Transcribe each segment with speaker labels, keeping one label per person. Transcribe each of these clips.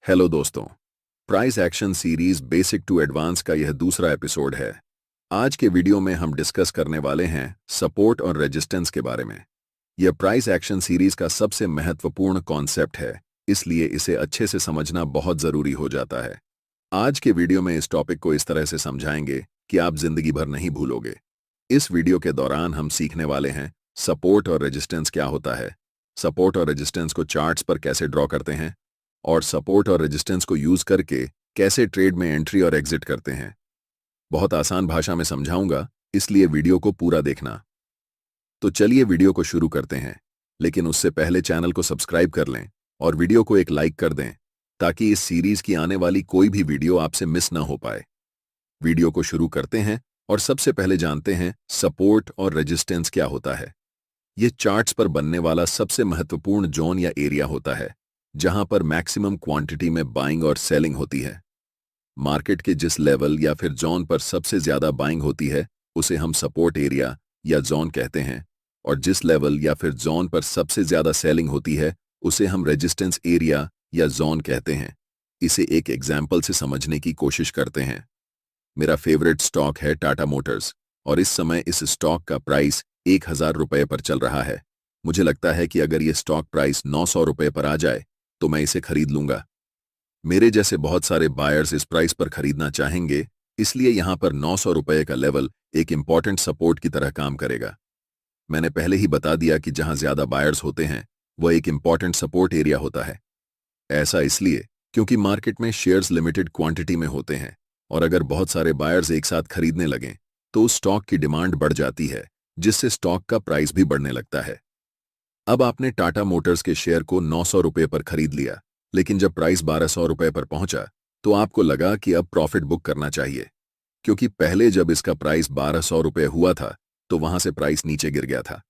Speaker 1: Hello दोस्तों, price action series basic to advance का यह दूसरा एपिसोड है। आज के वीडियो में हम डिस्कस करने वाले हैं सपोर्ट और रेजिस्टेंस के बारे में। यह प्राइस एक्शन सीरीज का सबसे महत्वपूर्ण कॉन्सेप्ट है, इसलिए इसे अच्छे से समझना बहुत जरूरी हो जाता है। आज के वीडियो में इस टॉपिक को इस तरह से समझाएंगे कि आप जिंदगी भर नहीं भूलोगे। इस वीडियो के दौरान हम सीखने वाले हैं सपोर्ट और रेजिस्टेंस क्या होता है, सपोर्ट और रेजिस्टेंस को चार्ट्स पर कैसे ड्रॉ करते हैं, और सपोर्ट और रेजिस्टेंस को यूज करके कैसे ट्रेड में एंट्री और एग्जिट करते हैं। बहुत आसान भाषा में समझाऊंगा, इसलिए वीडियो को पूरा देखना। तो चलिए वीडियो को शुरू करते हैं, लेकिन उससे पहले चैनल को सब्सक्राइब कर लें और वीडियो को एक लाइक कर दें ताकि इस सीरीज की आने वाली कोई भी वीडियो आपसे मिस ना हो पाए। वीडियो को शुरू करते हैं और सबसे पहले जानते हैं सपोर्ट और रेजिस्टेंस क्या होता है। यह चार्ट्स पर बनने वाला सबसे महत्वपूर्ण जोन या एरिया होता है जहां पर मैक्सिमम क्वांटिटी में बाइंग और सेलिंग होती है। मार्केट के जिस लेवल या फिर जोन पर सबसे ज्यादा बाइंग होती है उसे हम सपोर्ट एरिया या जोन कहते हैं, और जिस लेवल या फिर जोन पर सबसे ज्यादा सेलिंग होती है उसे हम रेजिस्टेंस एरिया या जोन कहते हैं। इसे एक एग्जाम्पल से समझने की कोशिश करते हैं। मेरा फेवरेट स्टॉक है टाटा मोटर्स, और इस समय इस स्टॉक का प्राइस 1000 रुपये पर चल रहा है। मुझे लगता है कि अगर यह स्टॉक प्राइस 900 रुपये पर आ जाए तो मैं इसे खरीद लूंगा। मेरे जैसे बहुत सारे बायर्स इस प्राइस पर खरीदना चाहेंगे, इसलिए यहां पर 900 रुपये का लेवल एक इंपॉर्टेंट सपोर्ट की तरह काम करेगा। मैंने पहले ही बता दिया कि जहां ज्यादा बायर्स होते हैं वह एक इंपॉर्टेंट सपोर्ट एरिया होता है। ऐसा इसलिए क्योंकि मार्केट में शेयर्स लिमिटेड क्वांटिटी में होते हैं, और अगर बहुत सारे बायर्स एक साथ खरीदने लगें तो उस स्टॉक की डिमांड बढ़ जाती है, जिससे स्टॉक का प्राइस भी बढ़ने लगता है। अब आपने टाटा मोटर्स के शेयर को 900 रुपये पर खरीद लिया, लेकिन जब प्राइस 1200 रुपये पर पहुंचा तो आपको लगा कि अब प्रॉफिट बुक करना चाहिए, क्योंकि पहले जब इसका प्राइस 1200 रुपये हुआ था तो वहां से प्राइस नीचे गिर गया था।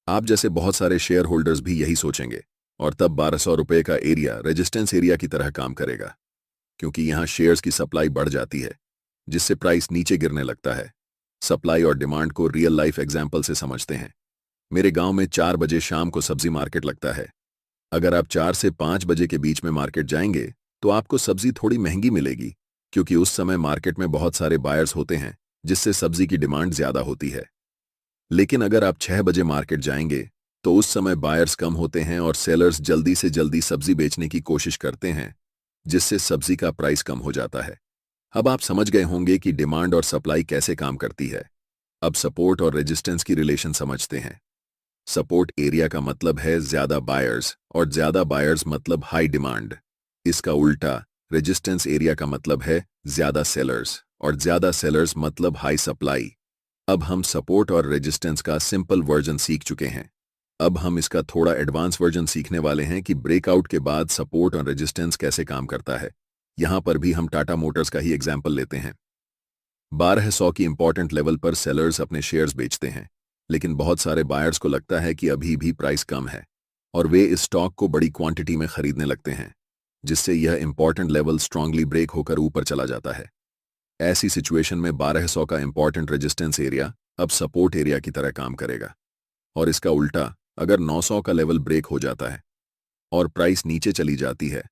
Speaker 1: आप जैसे बहुत सारे शेयर होल्डर्स भी यही सोचेंगे, और तब 1200 रुपये का एरिया रेजिस्टेंस एरिया की तरह काम करेगा, क्योंकि यहां शेयर्स की सप्लाई बढ़ जाती है, जिससे प्राइस नीचे गिरने लगता है। सप्लाई और डिमांड को रियल लाइफ एग्जाम्पल से समझते हैं। मेरे गांव में 4 बजे शाम को सब्जी मार्केट लगता है। अगर आप 4 से 5 बजे के बीच में मार्केट जाएंगे तो आपको सब्जी थोड़ी महंगी मिलेगी, क्योंकि उस समय मार्केट में बहुत सारे बायर्स होते हैं, जिससे सब्जी की डिमांड ज्यादा होती है। लेकिन अगर आप 6 बजे मार्केट जाएंगे तो उस समय बायर्स कम होते हैं और सेलर्स जल्दी से जल्दी सब्जी बेचने की कोशिश करते हैं, जिससे सब्जी का प्राइस कम हो जाता है। अब आप समझ गए होंगे कि डिमांड और सप्लाई कैसे काम करती है। अब सपोर्ट और रेजिस्टेंस की रिलेशन समझते हैं। सपोर्ट एरिया का मतलब है ज्यादा बायर्स, और ज्यादा बायर्स मतलब हाई डिमांड। इसका उल्टा रेजिस्टेंस एरिया का मतलब है ज्यादा सेलर्स, और ज्यादा सेलर्स मतलब हाई सप्लाई। अब हम सपोर्ट और रेजिस्टेंस का सिंपल वर्जन सीख चुके हैं। अब हम इसका थोड़ा एडवांस वर्जन सीखने वाले हैं कि ब्रेकआउट के बाद सपोर्ट और रेजिस्टेंस कैसे काम करता है। यहां पर भी हम टाटा मोटर्स का ही एग्जाम्पल लेते हैं। 1200 की इंपॉर्टेंट लेवल पर सेलर्स अपने शेयर्स बेचते हैं, लेकिन बहुत सारे बायर्स को लगता है कि अभी भी प्राइस कम है, और वे इस स्टॉक को बड़ी क्वांटिटी में खरीदने लगते हैं, जिससे यह इंपॉर्टेंट लेवल स्ट्रांगली ब्रेक होकर ऊपर चला जाता है। ऐसी सिचुएशन में 1200 का इंपॉर्टेंट रेजिस्टेंस एरिया अब सपोर्ट एरिया की तरह काम करेगा। और इसका उल्टा, अगर 900 का लेवल ब्रेक हो जाता है और प्राइस नीचे चली जाती है,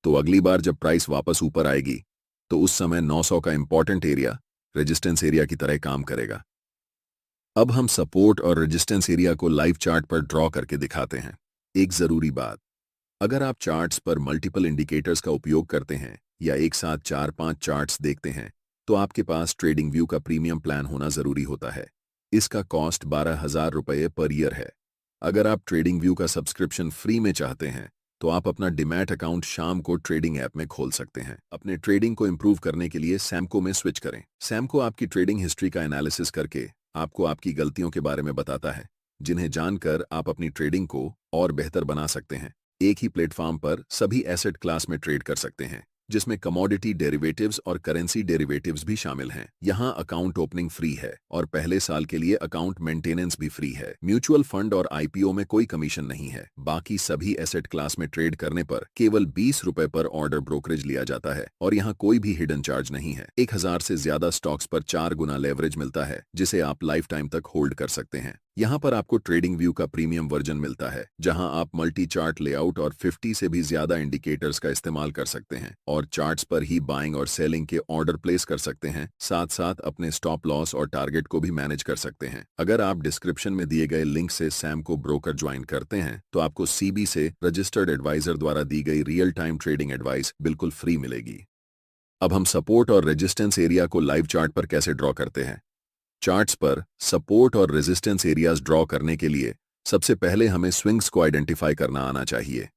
Speaker 1: तो अगली बार जब प्राइस वापस ऊपर आएगी तो उस समय 900 का इंपॉर्टेंट एरिया रेजिस्टेंस एरिया की तरह काम करेगा। अब हम सपोर्ट और रेजिस्टेंस एरिया को लाइव चार्ट पर ड्रॉ करके दिखाते हैं। एक जरूरी बात, अगर आप चार्ट्स पर मल्टीपल इंडिकेटर्स का उपयोग करते हैं या एक साथ 4-5 चार्ट्स देखते हैं तो आपके पास ट्रेडिंग व्यू का प्रीमियम प्लान होना जरूरी होता है। इसका कॉस्ट 12,000 रुपये पर ईयर है। अगर आप ट्रेडिंग व्यू का सब्सक्रिप्शन फ्री में चाहते हैं तो आप अपना डीमैट अकाउंट शाम को ट्रेडिंग ऐप में खोल सकते हैं। अपने ट्रेडिंग को इंप्रूव करने के लिए सैमको में स्विच करें। सैमको आपकी ट्रेडिंग हिस्ट्री का एनालिसिस करके आपको आपकी गलतियों के बारे में बताता है, जिन्हें जानकर आप अपनी ट्रेडिंग को और बेहतर बना सकते हैं। एक ही प्लेटफॉर्म पर सभी एसेट क्लास में ट्रेड कर सकते हैं, जिसमें कमोडिटी डेरिवेटिव्स और करेंसी डेरिवेटिव्स भी शामिल हैं। यहां अकाउंट ओपनिंग फ्री है और पहले साल के लिए अकाउंट मेंटेनेंस भी फ्री है। म्यूचुअल फंड और आईपीओ में कोई कमीशन नहीं है। बाकी सभी एसेट क्लास में ट्रेड करने पर केवल 20 रुपए पर ऑर्डर ब्रोकरेज लिया जाता है, और यहां कोई भी हिडन चार्ज नहीं है। 1000 से ज्यादा स्टॉक्स पर 4 गुना लेवरेज मिलता है, जिसे आप लाइफ टाइम तक होल्ड कर सकते हैं। यहाँ पर आपको ट्रेडिंग व्यू का प्रीमियम वर्जन मिलता है, जहां आप मल्टी चार्ट लेआउट और 50 से भी ज्यादा इंडिकेटर्स का इस्तेमाल कर सकते हैं और चार्ट्स पर ही बाइंग और सेलिंग के ऑर्डर प्लेस कर सकते हैं। साथ साथ अपने स्टॉप लॉस और टारगेट को भी मैनेज कर सकते हैं। अगर आप डिस्क्रिप्शन में दिए गए लिंक से सैम को ब्रोकर ज्वाइन करते हैं तो आपको सीबी से रजिस्टर्ड एडवाइजर द्वारा दी गई रियल टाइम ट्रेडिंग एडवाइस बिल्कुल फ्री मिलेगी। अब हम सपोर्ट और रेजिस्टेंस एरिया को लाइव चार्ट पर कैसे ड्रॉ करते हैं। चार्ट्स पर सपोर्ट और रेजिस्टेंस एरियाज ड्रॉ करने के लिए सबसे पहले हमें स्विंग्स को आइडेंटिफाई करना आना चाहिए।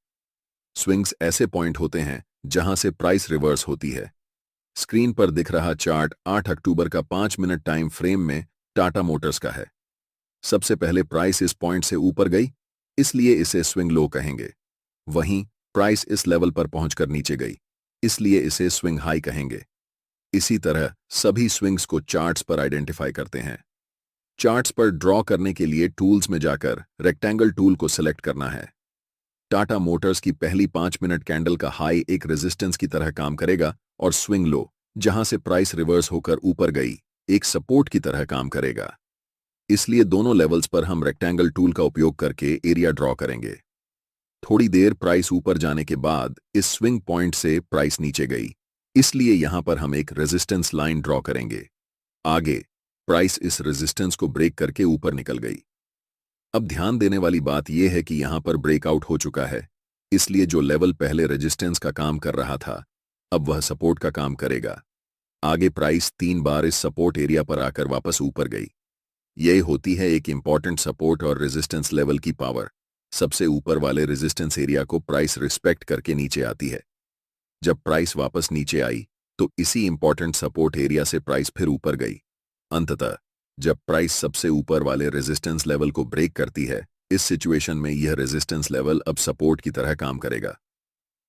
Speaker 1: स्विंग्स ऐसे पॉइंट होते हैं जहां से प्राइस रिवर्स होती है। स्क्रीन पर दिख रहा चार्ट 8 अक्टूबर का 5 मिनट टाइम फ्रेम में टाटा मोटर्स का है। सबसे पहले प्राइस इस पॉइंट से ऊपर गई, इसलिए इसे स्विंग लो कहेंगे। वहीं प्राइस इस लेवल पर पहुंचकर नीचे गई, इसलिए इसे स्विंग हाई कहेंगे। इसी तरह सभी स्विंग्स को चार्ट्स पर आइडेंटिफाई करते हैं। चार्ट्स पर ड्रॉ करने के लिए टूल्स में जाकर रेक्टेंगल टूल को सिलेक्ट करना है। टाटा मोटर्स की पहली 5 मिनट कैंडल का हाई एक रेजिस्टेंस की तरह काम करेगा और स्विंग लो, जहां से प्राइस रिवर्स होकर ऊपर गई, एक सपोर्ट की तरह काम करेगा। इसलिए दोनों लेवल्स पर हम रेक्टेंगल टूल का उपयोग करके एरिया ड्रॉ करेंगे। थोड़ी देर प्राइस ऊपर जाने के बाद इस स्विंग पॉइंट से प्राइस नीचे गई, इसलिए यहां पर हम एक रेजिस्टेंस लाइन ड्रॉ करेंगे। आगे प्राइस इस रेजिस्टेंस को ब्रेक करके ऊपर निकल गई। अब ध्यान देने वाली बात यह है कि यहां पर ब्रेकआउट हो चुका है, इसलिए जो लेवल पहले रेजिस्टेंस का काम कर रहा था, अब वह सपोर्ट का काम करेगा। आगे प्राइस 3 बार इस सपोर्ट एरिया पर आकर वापस ऊपर गई। यह होती है एक इंपॉर्टेंट सपोर्ट और रेजिस्टेंस लेवल की पावर। सबसे ऊपर वाले रेजिस्टेंस एरिया को प्राइस रिस्पेक्ट करके नीचे आती है। जब प्राइस वापस नीचे आई तो इसी इंपॉर्टेंट सपोर्ट एरिया से प्राइस फिर ऊपर गई। अंततः जब प्राइस सबसे ऊपर वाले रेजिस्टेंस लेवल को ब्रेक करती है, इस सिचुएशन में यह रेजिस्टेंस लेवल अब सपोर्ट की तरह काम करेगा।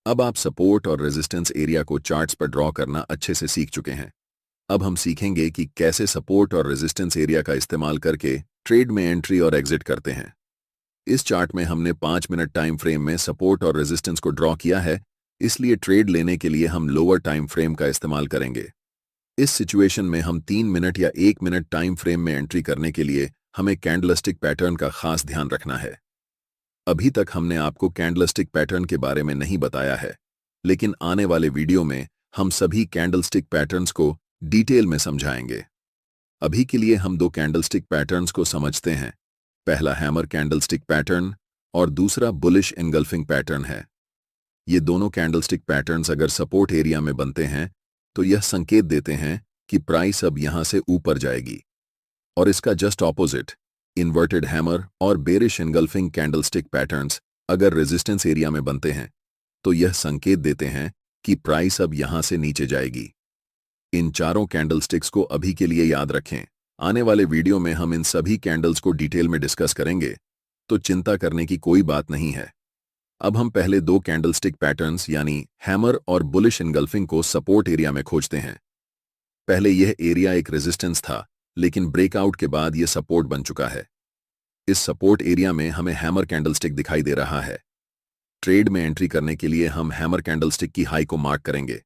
Speaker 1: अब आप सपोर्ट और रेजिस्टेंस एरिया को चार्ट्स पर ड्रॉ करना अच्छे से सीख चुके हैं। अब हम सीखेंगे कि कैसे सपोर्ट और रेजिस्टेंस एरिया का इस्तेमाल करके ट्रेड में एंट्री और एग्जिट करते हैं। इस चार्ट में हमने 5 मिनट टाइम फ्रेम में सपोर्ट और रेजिस्टेंस को ड्रॉ किया है, इसलिए ट्रेड लेने के लिए हम लोअर टाइम फ्रेम का इस्तेमाल करेंगे। इस सिचुएशन में हम 3 मिनट या 1 मिनट टाइम फ्रेम में एंट्री करने के लिए हमें कैंडलस्टिक पैटर्न का खास ध्यान रखना है। अभी तक हमने आपको कैंडलस्टिक पैटर्न के बारे में नहीं बताया है, लेकिन आने वाले वीडियो में हम सभी कैंडलस्टिक पैटर्न्स को डिटेल में समझाएंगे। अभी के लिए हम 2 कैंडलस्टिक पैटर्न्स को समझते हैं। पहला हैमर कैंडलस्टिक पैटर्न और दूसरा बुलिश एंगल्फिंग पैटर्न है। ये दोनों कैंडलस्टिक पैटर्न्स अगर सपोर्ट एरिया में बनते हैं तो यह संकेत देते हैं कि प्राइस अब यहां से ऊपर जाएगी, और इसका जस्ट ऑपोजिट इन्वर्टेड हैमर और बेरिश एंगल्फिंग कैंडलस्टिक पैटर्न्स अगर रेजिस्टेंस एरिया में बनते हैं तो यह संकेत देते हैं कि प्राइस अब यहां से नीचे जाएगी। इन चारों कैंडलस्टिक्स को अभी के लिए याद रखें। आने वाले वीडियो में हम इन सभी कैंडल्स को डिटेल में डिस्कस करेंगे, तो चिंता करने की कोई बात नहीं है। अब हम पहले 2 कैंडलस्टिक पैटर्न्स यानी हैमर और बुलिश एंगल्फिंग को सपोर्ट एरिया में खोजते हैं। पहले यह एरिया एक रेजिस्टेंस था, लेकिन ब्रेकआउट के बाद यह सपोर्ट बन चुका है। इस सपोर्ट एरिया में हमें हैमर कैंडलस्टिक दिखाई दे रहा है। ट्रेड में एंट्री करने के लिए हम हैमर कैंडलस्टिक की हाई को मार्क करेंगे।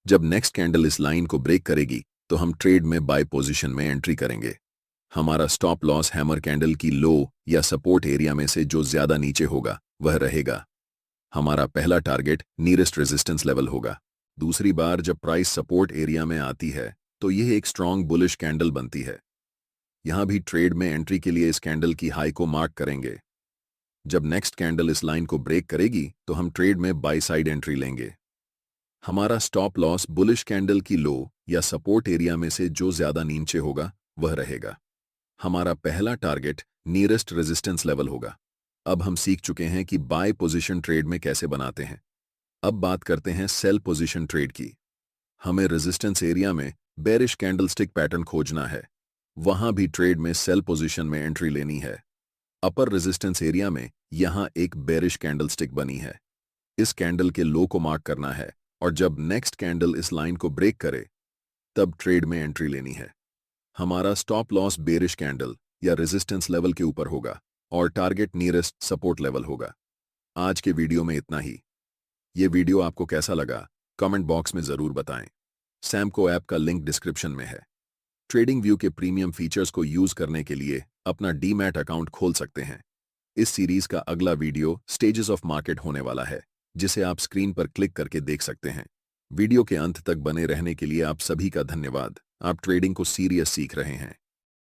Speaker 1: जब नेक्स्ट कैंडल इस लाइन को ब्रेक करेगी तो हम ट्रेड में बाय पोजीशन में एंट्री करेंगे। हमारा स्टॉप लॉस हैमर कैंडल की लो या सपोर्ट एरिया में से जो ज्यादा नीचे होगा वह रहेगा। हमारा पहला टारगेट नियरेस्ट रेजिस्टेंस लेवल होगा। दूसरी बार जब प्राइस सपोर्ट एरिया में आती है तो यह एक स्ट्रॉन्ग बुलिश कैंडल बनती है। यहां भी ट्रेड में एंट्री के लिए इस कैंडल की हाई को मार्क करेंगे। जब नेक्स्ट कैंडल इस लाइन को ब्रेक करेगी तो हम ट्रेड में बाय साइड एंट्री लेंगे। हमारा स्टॉप लॉस बुलिश कैंडल की लो या सपोर्ट एरिया में से जो ज्यादा नीचे होगा वह रहेगा। हमारा पहला टारगेट नियरेस्ट रेजिस्टेंस लेवल होगा। अब हम सीख चुके हैं कि बाय पोजीशन ट्रेड में कैसे बनाते हैं। अब बात करते हैं सेल पोजीशन ट्रेड की। हमें रेजिस्टेंस एरिया में बेरिश कैंडलस्टिक पैटर्न खोजना है। वहां भी ट्रेड में सेल पोजीशन में एंट्री लेनी है। अपर रेजिस्टेंस एरिया में यहां एक बेरिश कैंडलस्टिक बनी है। इस कैंडल के लो को मार्क करना है, और जब नेक्स्ट कैंडल इस लाइन को ब्रेक करे तब ट्रेड में एंट्री लेनी है। हमारा स्टॉप लॉस बेरिश कैंडल या रेजिस्टेंस लेवल के ऊपर होगा और टारगेट नियरेस्ट सपोर्ट लेवल होगा। आज के वीडियो में इतना ही। ये वीडियो आपको कैसा लगा कमेंट बॉक्स में जरूर बताएं। सैमको ऐप का लिंक डिस्क्रिप्शन में है। ट्रेडिंग व्यू के प्रीमियम फीचर्स को यूज करने के लिए अपना डीमैट अकाउंट खोल सकते हैं। इस सीरीज का अगला वीडियो स्टेजेस ऑफ मार्केट होने वाला है, जिसे आप स्क्रीन पर क्लिक करके देख सकते हैं। वीडियो के अंत तक बने रहने के लिए आप सभी का धन्यवाद। आप ट्रेडिंग को सीरियस सीख रहे हैं।